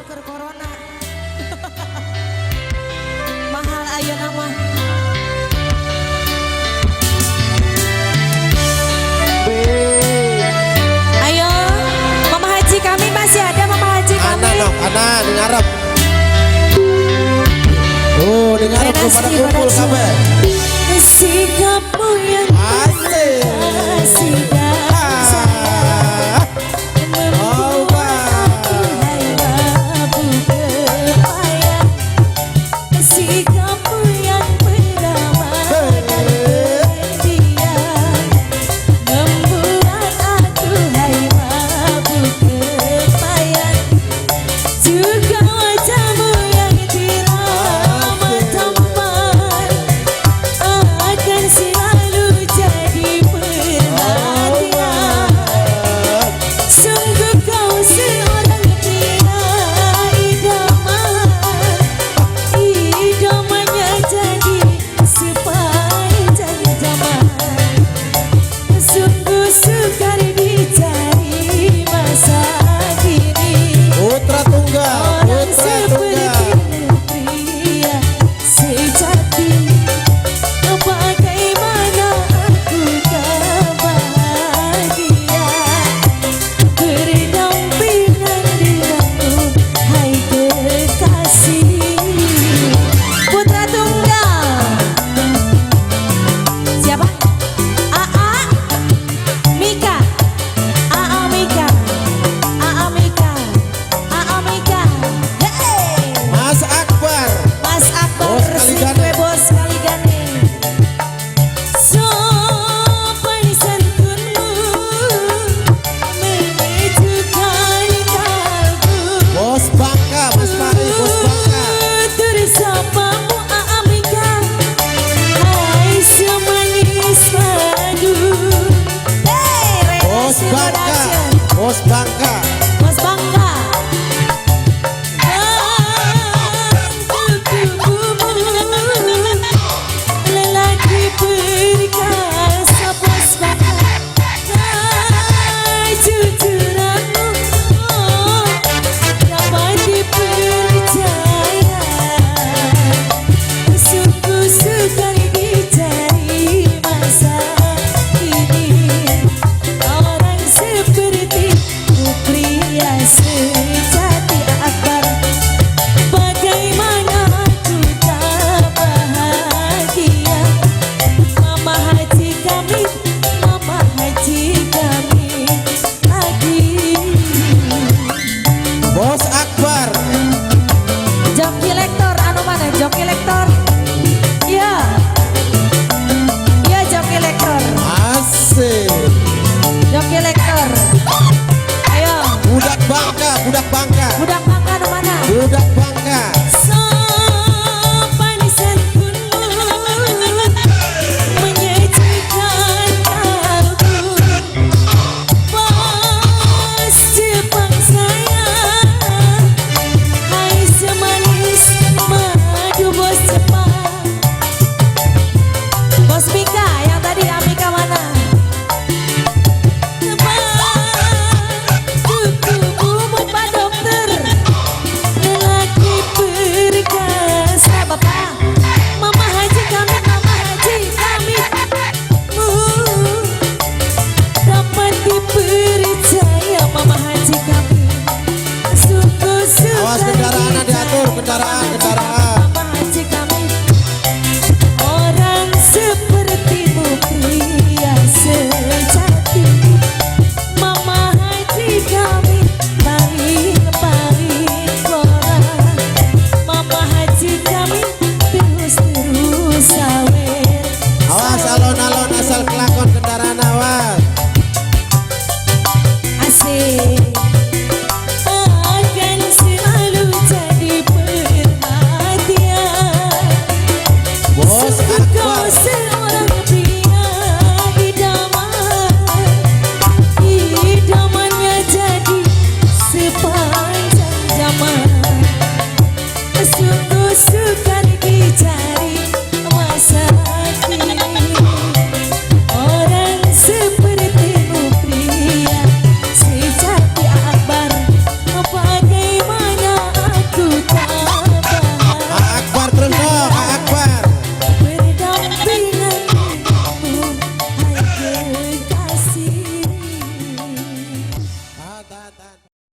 keur corona. Mahal ayo nama. Ayo, Mama Haji kami masih ada Mama Haji kami. Ana dengarap. Oh, dengarap pada kumpul kabar. Sikapmu yang asik. Bos Bangka. Bos Bangka. Lelaki perkasa Bos Bangka. Jujuranmu dapat dipercaya. Sungguh sekali dicari masa ini. Orang seperti pria sejati Akbar, bagaimana aku tak bahagia. Mama Haji kami lagi. Bos Akbar. Joki lektor anu mana? Joki lektor. Iya. Iya joki lektor. Asik. Joki lektor. Budak Bangka. Budak Bangka anu mana? Budak Bangka. Sopan santunmu menyajikan kalbu. Bos Jepang sayang, hai semanis madu Bos Jepang. Bos Mika yang tadi Amika mana? Awas kendaraan diatur kendaraan.